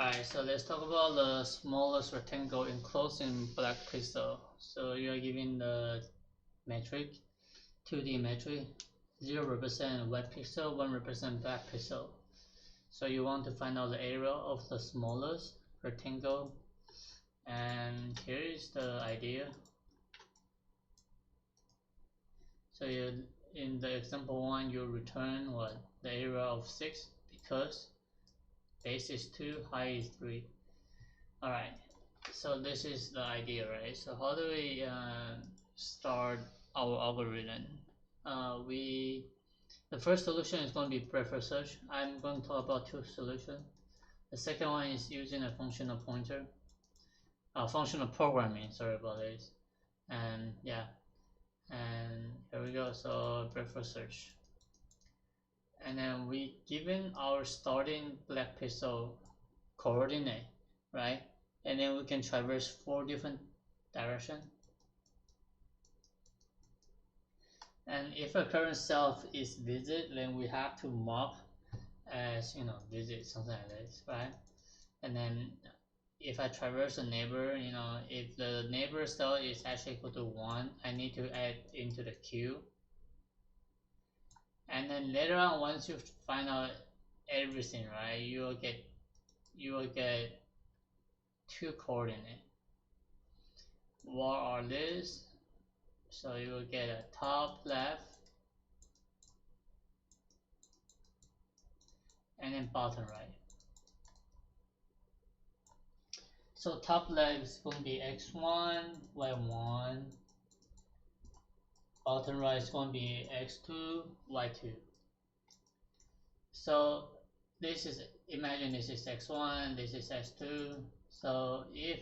Alright, so let's talk about the smallest rectangle enclosing black pixel. So you are given the metric, 2D metric, 0 represent white pixel, 1 represent black pixel. So you want to find out the area of the smallest rectangle, and here is the idea. So in the example 1, you return what? The area of 6 because base is 2, height is 3. Alright, so this is the idea, right? So how do we start our algorithm? The first solution is going to be preferred search. I'm going to talk about two solutions. The second one is using a functional pointer, functional programming, sorry about this. And yeah, and here we go. So preferred search. And then we given our starting black pixel coordinate, right? And then we can traverse 4 different directions. And if a current self is visit, then we have to mark as, you know, visit, something like this, right? And then if I traverse a neighbor, you know, if the neighbor self is actually equal to 1, I need to add into the queue. And then later on, once you find out everything, right, you will get 2 coordinates. What are these? So you will get a top left and then bottom right. So top left is going to be x1, y1. Bottom right is going to be x2, y2. So this is, imagine this is x1, this is x2. So if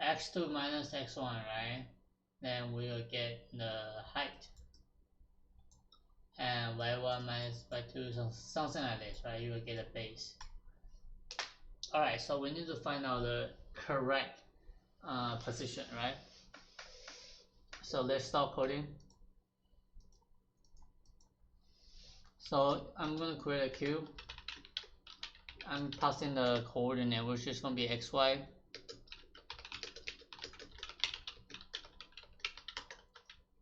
x2 minus x1, right, then we will get the height. And y1 minus y2, something like this, right? You will get a base. Alright, so we need to find out the correct position, right? So let's start coding. So I'm going to create a cube. I'm passing the coordinate, which is going to be xy.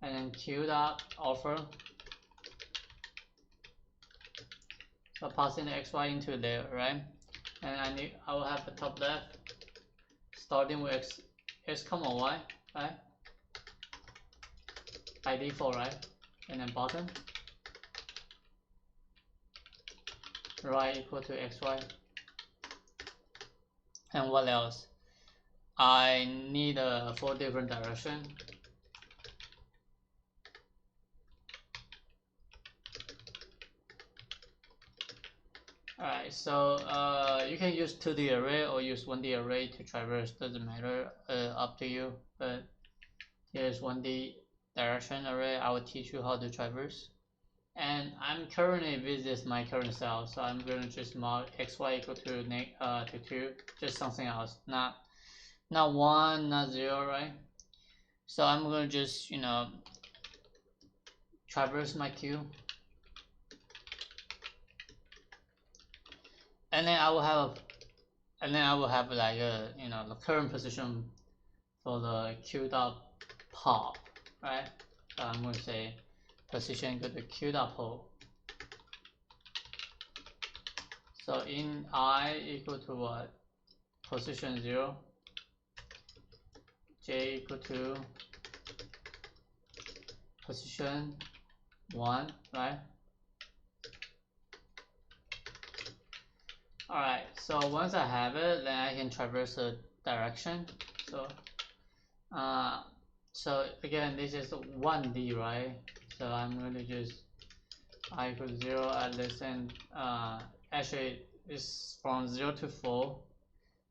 And then q dot offer. So passing the xy into there, right? And I will have the top left starting with x comma y, right? By default, right? And then bottom right equal to xy. And what else? I need 4 different directions. Alright, so you can use 2D array or use 1D array to traverse, doesn't matter, up to you. But here's 1D direction array. I will teach you how to traverse. And I'm currently visit my current self, so I'm going to just mark xy equal to 2, just something else, not 1, not 0, right? So I'm going to just, you know, traverse my queue. And then I will have like a, you know, the current position for the q dot pop, right? So I'm going to say position equal to q dot pop. So in I equal to what? Position 0. J equal to position 1, right? Alright, so once I have it, then I can traverse the direction. So again, this is 1D, right? So I'm going to just I equal to 0 at less than, actually it's from 0 to 4,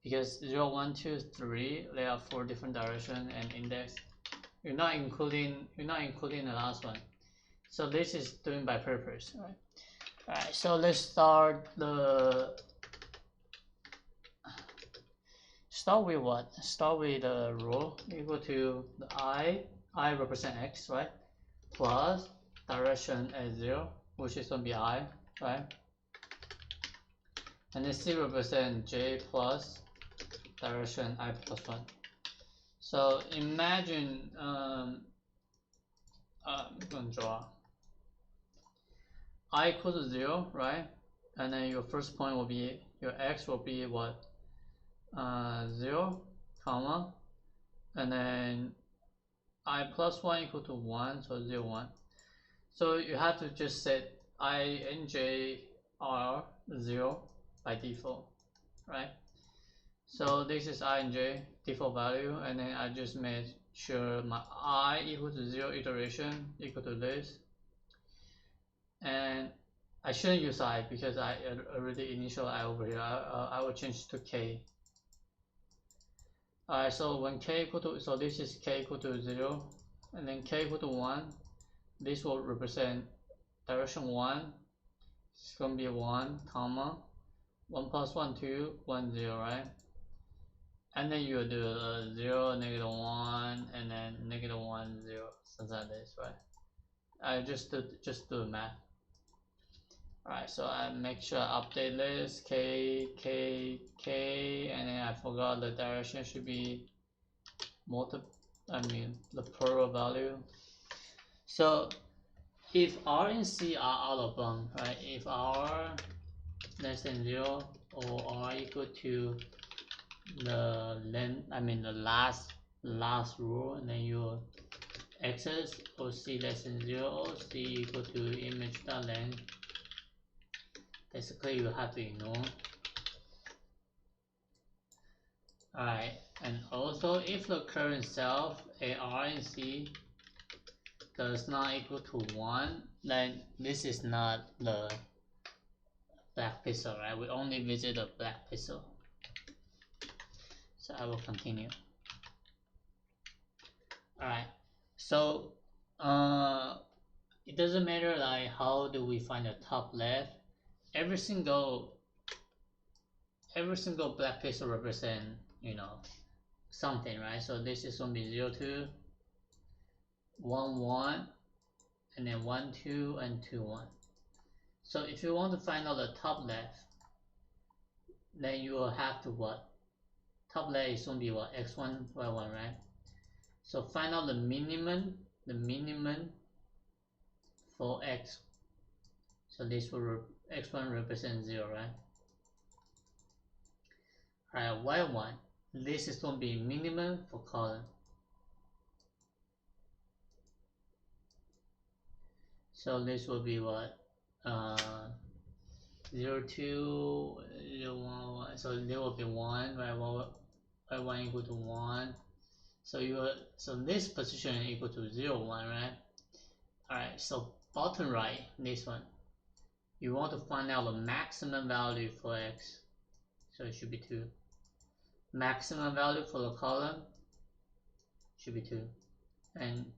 because 0, 1, 2, 3, there are 4 different directions and index. You're not including the last one. So this is doing by purpose, right? Alright, so let's start with what? Start with the row equal to the I represent x, right? Plus direction as 0, which is going to be I, right? and then C represent J plus direction I plus 1. So imagine I'm going to draw I equal to 0, right? And then your first point will be, your x will be what? 0, comma, and then I plus 1 equal to 1, so 0, 1. So you have to just set I and j are 0 by default, right? So this is I and j default value, and then I just made sure my I equal to 0 iteration equal to this, and I shouldn't use I because I already initial I over here. I will change to k. Alright, so when k equal to, so this is k equal to 0, and then k equal to 1, this will represent direction 1, it's going to be 1, comma, 1 plus 1, 2, 1, 0, right? And then you do 0, negative 1, and then negative 1, 0, something like this, right? I just do the math. Alright, so I make sure I update this, k, and then I forgot the direction should be the plural value. So if R and C are out of bound, right? If R less than 0 or R equal to the length, the last rule, and then your x's or C less than 0 or C equal to image.length, basically you have to ignore. Alright, and also if the current self AR and C does not equal to 1, then this is not the black pixel, right? We only visit the black pixel. So I will continue. Alright, so it doesn't matter like how do we find the top left. Every single black pixel represent, something, right? So this is going to be 0, 2, 1, 1, and then 1, 2, and 2, 1. So if you want to find out the top left, then you will have to what? Top left is going to be what? X1, Y1, right? So find out the minimum for X. So this will X1 represents 0, right? Alright, Y1. This is going to be minimum for column. So this will be what? 0, 2, 0, 1, 1. So there will be 1, right? Y1 equal to 1. So this position equal to 0, 1, right? Alright, so bottom right, this one. You want to find out the maximum value for X. So it should be 2. Maximum value for the column should be 2. And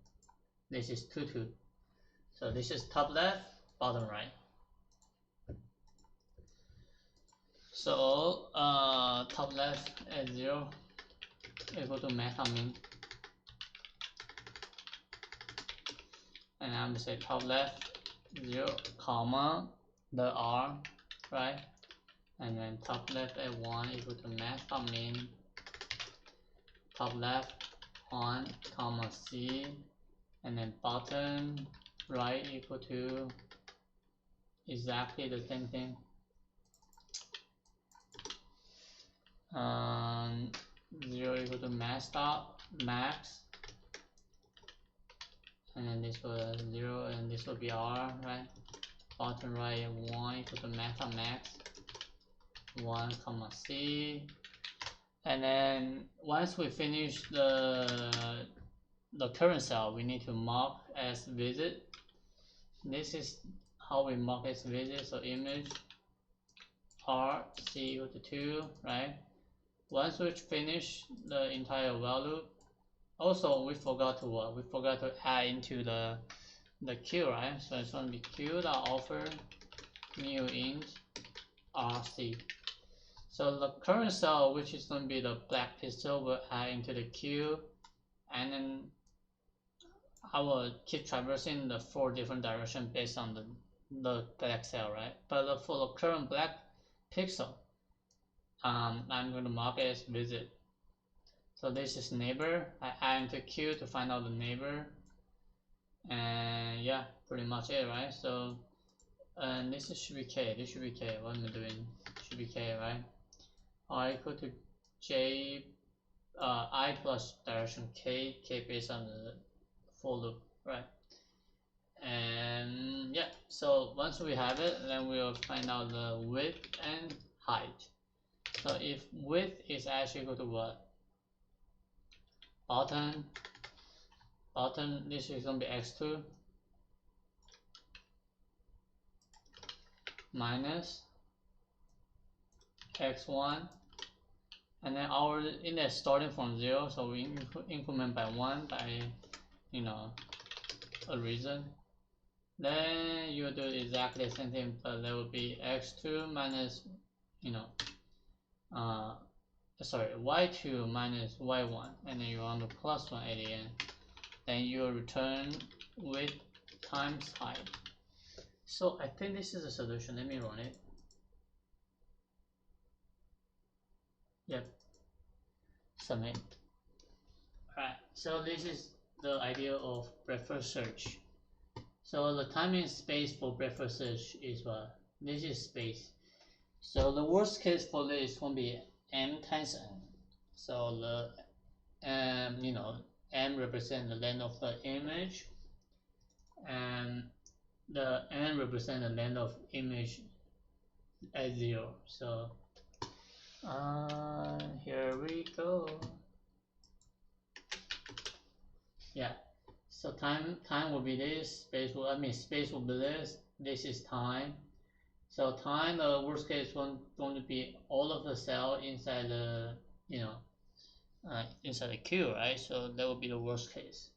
this is 2, 2. So this is top left, bottom right. So top left at 0 equal to max.min. And I'm going to say top left 0, comma, the R, right? And then top left at 1 equal to max.min. Top left 1, comma, C, and then bottom right equal to exactly the same thing. 0 equal to max, and then this will 0, and this will be R, right? Bottom right 1 equal to max 1, comma, C. And then once we finish the current cell, we need to mark as visit. This is how we mark as visit. So image R C equal to 2, right? Once we finish the entire while loop, also we forgot to what? We forgot to add into the queue, right? So it's going to be queue.offer new int RC. So the current cell, which is going to be the black pixel, will add into the queue, and then I will keep traversing the 4 different directions based on the black cell, right? But for the current black pixel. I'm going to mark it as visit. So this is neighbor. I add into queue to find out the neighbor, and yeah, pretty much it, right? So and this should be k. This should be k. What am I doing? Should be k, right? R equal to j I plus direction k based on the for loop, right? And yeah, so once we have it, then we'll find out the width and height. So if width is actually equal to what? Bottom, this is going to be x2 minus x1, and then our index starting from 0, so we increment by 1 by, you know, a reason. Then you do exactly the same thing, but there will be x2 minus, you know, sorry, y2 minus y1, and then you want to plus 1 at the end. Then you return width times height. So I think this is a solution. Let me run it. Yep. Submit. Alright, so this is the idea of breadth-first search. So the time and space for breadth-first search is what? This is space. So the worst case for this is going to be m times n. So the you know, m represents the length of the image, and the n represents the length of image at 0. So here we go. Yeah. So time will be this, space will be this. This is time. So time, the worst case is going to be all of the cell inside the, you know, inside the queue, right? So that would be the worst case.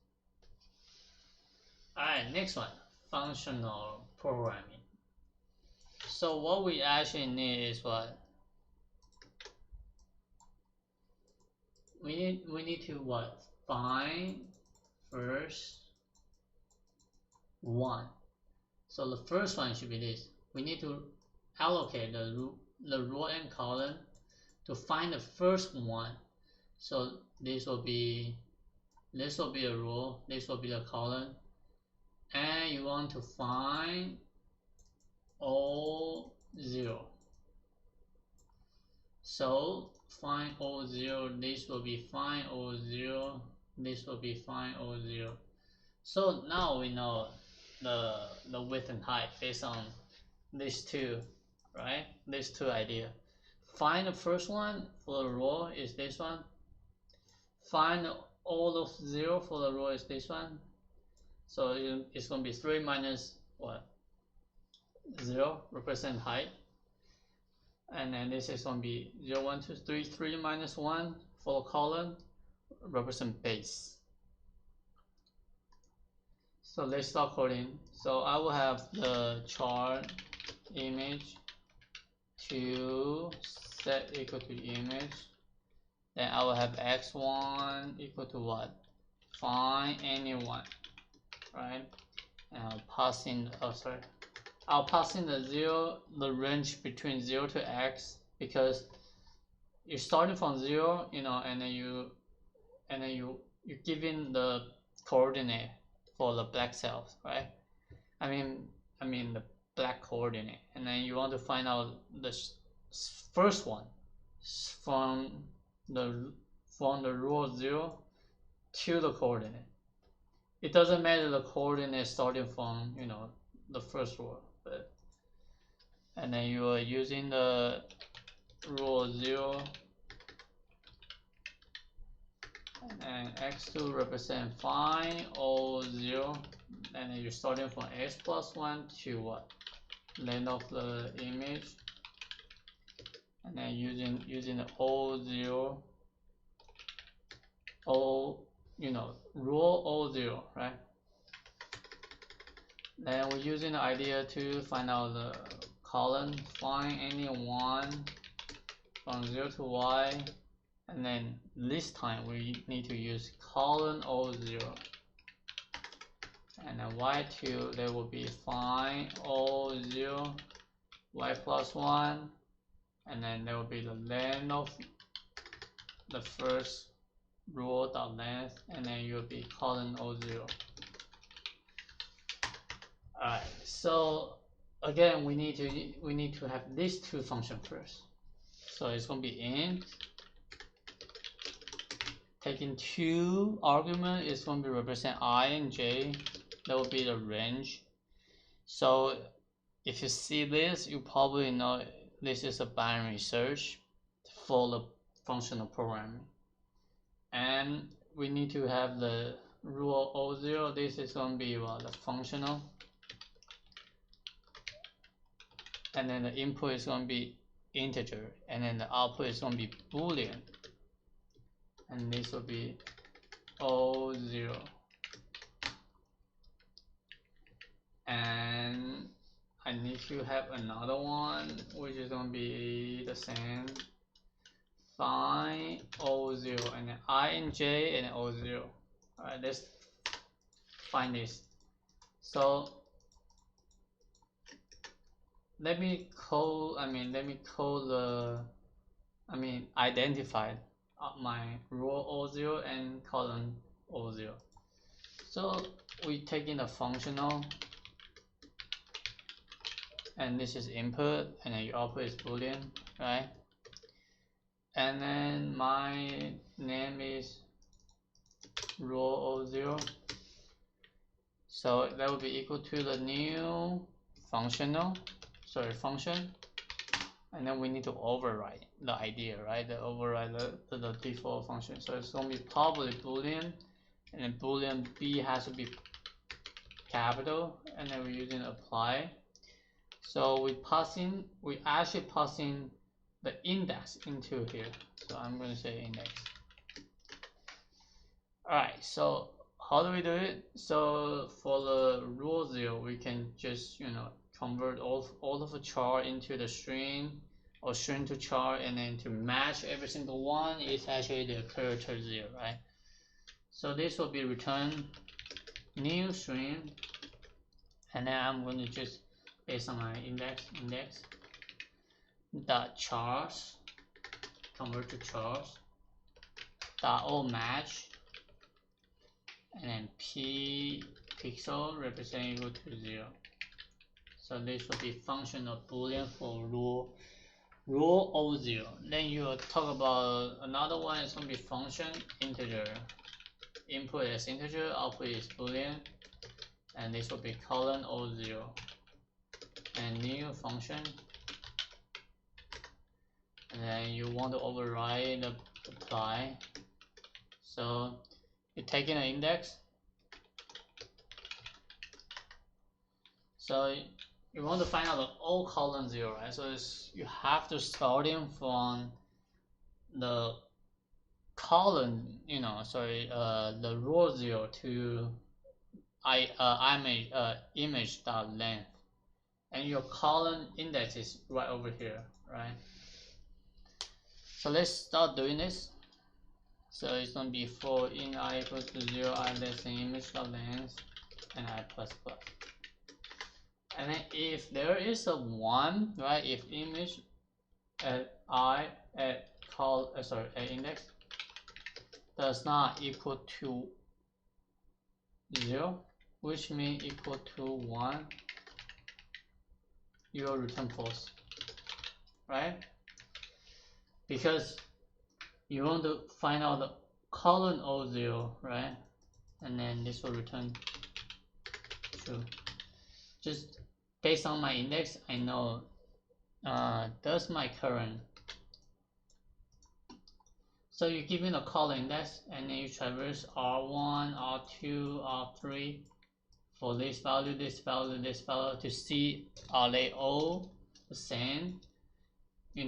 Alright, next one, functional programming. So what we actually need is what? We need to what? Find first one. So the first one should be this. We need to allocate the row and column to find the first one. So this will be a row, this will be the column, and you want to find all 0. So find all 0, this will be find all 0, this will be find all 0. So now we know the width and height based on these two, right? These two ideas. Find the first one for the row is this one. Find all of 0 for the row is this one. So it's going to be 3 minus what? 0 represent height. And then this is going to be 0, 1, 2, 3, 3 minus 1 for the column represent base. So let's start coding. So I will have the chart image to set equal to image. Then I will have x1 equal to what? Find anyone, right? And I'll pass in, I'll pass in the range between 0 to x, because you're starting from 0, you know, and then you give in the coordinate for the black cells, right? I mean the black coordinate, and then you want to find out the first one from the row 0 to the coordinate. It doesn't matter the coordinate starting from, you know, the first row, but and then you are using the row 0, and x2 represent find all 0, and then you're starting from x plus 1 to what? Length of the image, and then using the all 0, all, you know, row all 0, right? Then we're using the idea to find out the column, find any one from 0 to y, and then this time we need to use column all 0, and then y2 there will be find all 0, y plus 1, and then there will be the length of the first row dot length, and then you'll be colon O0. Alright, so again we need to have these two functions first. So it's gonna be int, taking two argument is going to be represent I and J. That will be the range. So if you see this, you probably know this is a binary search for the functional programming. And we need to have the rule O0. This is going to be the functional. And then the input is going to be integer. And then the output is going to be Boolean. And this will be O0. And I need to have another one which is going to be the same. Find O0 and then I and J and O0. Alright, let's find this. So let me identify my row O0 and column O0. So we take in the functional, and this is input, and then your output is Boolean, right? And then my name is row O0. So that will be equal to the new function, and then we need to override the idea, right? Override the default function. So it's going to be probably Boolean, and then Boolean B has to be capital, and then we're using apply. So we actually pass in the index into here. So I'm going to say index. Alright, so how do we do it? So for the row 0, we can just convert all of the char into the string, or string to char, and then to match every single one is actually the character 0, right? So this will be return new string, and then I'm going to just based on my index dot chars, convert to chars dot all match, and then p pixel represent equal to 0. So this will be function of Boolean for row O0. Then you will talk about another one. It's going to be function integer. Input is integer, output is Boolean, and this will be colon O0. And new function, and then you want to override the apply. So you take in an index. So you want to find out the all column 0, right? So you have to starting from the column, the row 0 to image dot length, and your column index is right over here, right? So let's start doing this. So it's going to be for in I equals to 0, I less than image dot length, and I plus plus. And then if there is a 1, right, if image at I at index does not equal to 0, which means equal to 1, you will return false, right? Because you want to find out the column O0, right? And then this will return true. Just based on my index, I know does my current. So you give me a column index, and then you traverse R1, R2, R3 for this value, this value, this value to see are they all the same.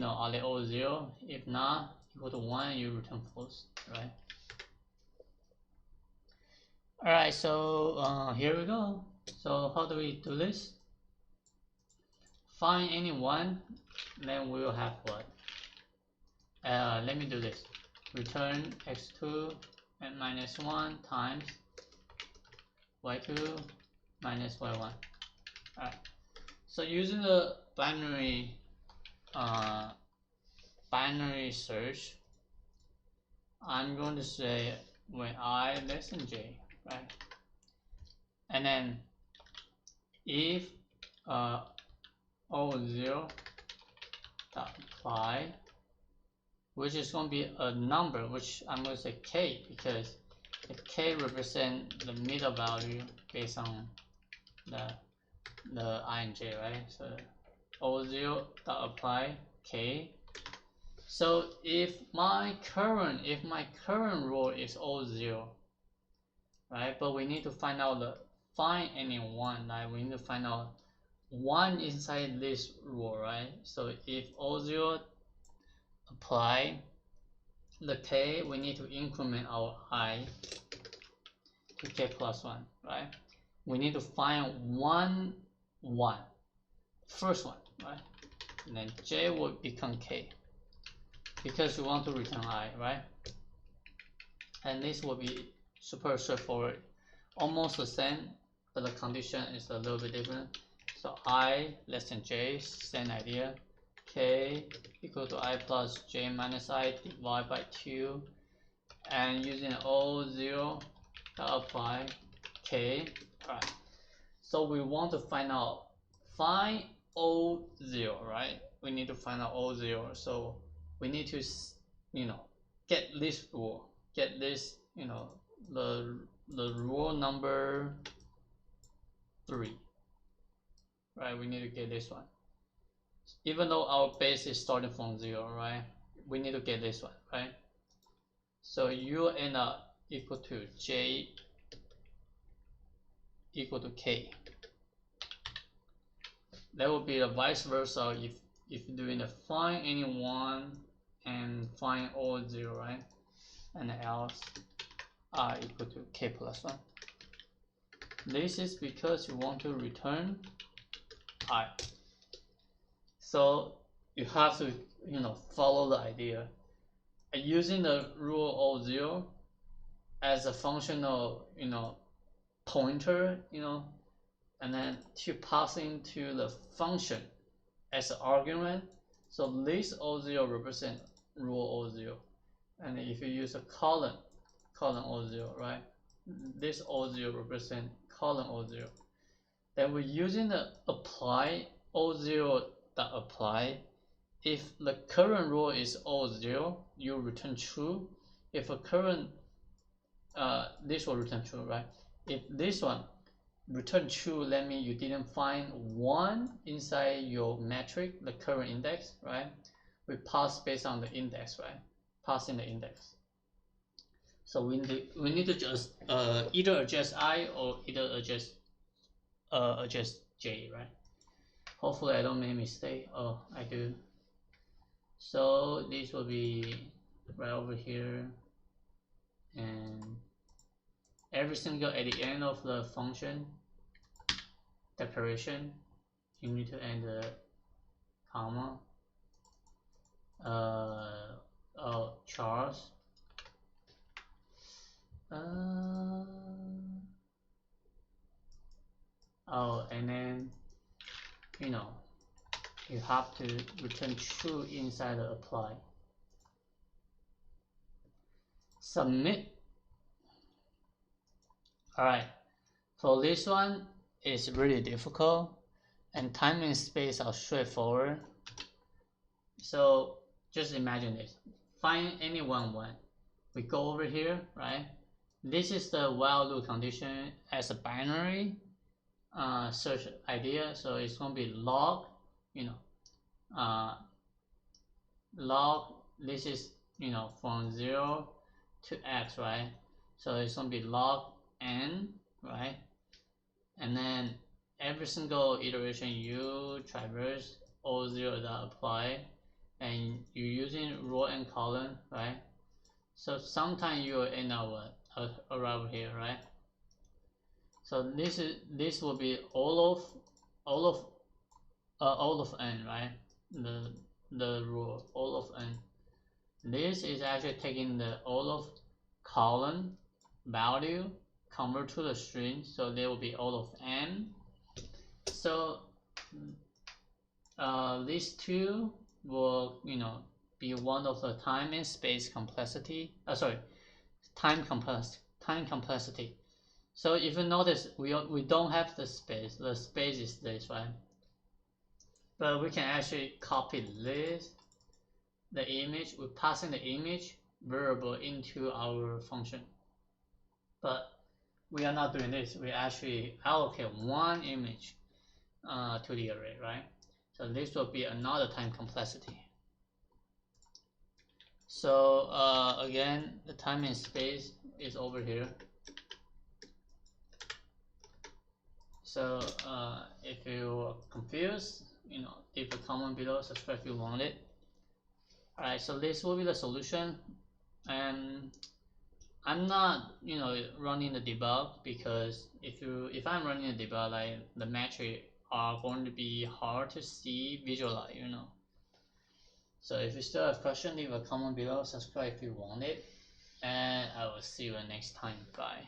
Are they all 0? If not, equal to 1, you return false, right? Alright, so here we go. So how do we do this? Find any one, then we will have what? Let me do this. Return x2 and minus 1 times y2 minus y1. Alright. So using the binary binary search, I'm going to say when I less than j, right? And then if O0 dot apply, which is going to be a number, which I'm going to say k, because if k represent the middle value based on the I and j, right? So O0 dot apply k. So if my current rule is O0, right? But we need to find out find any one, right? We need to find out one inside this rule, right? So if O0 apply the k, we need to increment our I to k plus 1, right? We need to find first one, right? And then j will become k, because we want to return I, right? And this will be super straightforward, almost the same, but the condition is a little bit different. So I less than j, same idea, k equal to I plus j minus I divided by 2, and using O0 to apply k. Alright, so we want to find O0, right? We need to find out O0, so we need to, get this rule, get this, the rule number 3, right? We need to get this one. Even though our base is starting from 0, right? We need to get this one, right? So you end up equal to j equal to k. That would be the vice versa if you're doing the find any one and find all 0, right? And else I equal to k plus 1. This is because you want to return I. So you have to, follow the idea. Using the rule O0 as a functional, pointer, and then to pass into the function as an argument. So this O0 represent rule O0, and if you use a colon O0, right? This O0 represent colon O0. Then we're using the apply O0 dot apply. If the current rule is O0, you return true. If a current this will return true, right? If this one return true, that means you didn't find one inside your metric, the current index, right? We pass based on the index, right? Passing the index. So we need to just either adjust I or either adjust j, right? Hopefully I don't make a mistake. Oh, I do. So this will be right over here, and every single at the end of the function declaration, you need to end the comma. Charles. And then you have to return true inside the apply. Submit. Alright, so this one is really difficult, and time and space are straightforward. So just imagine this. Find any one. We go over here, right? This is the while loop condition as a binary search idea. So it's going to be log, log, this is, from 0 to x, right? So it's going to be log n, right? And then every single iteration you traverse O0 dot apply, and you're using row and column, right? So sometimes you will end up around here, right? So this will be all of n, right? The rule all of n. This is actually taking the all of column value, convert to the string, so there will be all of n. So these two will be one of the time and space complexity. Time complexity. So if you notice, we don't have the space. The space is this, right? But we can actually copy this, the image. We're passing the image variable into our function. But we are not doing this. We actually allocate one image to the array, right? So this will be another time complexity. So again, the time and space is over here. So if you're confused, leave a comment below, subscribe if you want it. Alright, so this will be the solution. And I'm not, running the debug, because if I'm running the debug, like the metric are going to be hard to see, visualize, So if you still have questions, leave a comment below, subscribe if you want it, and I will see you next time. Bye.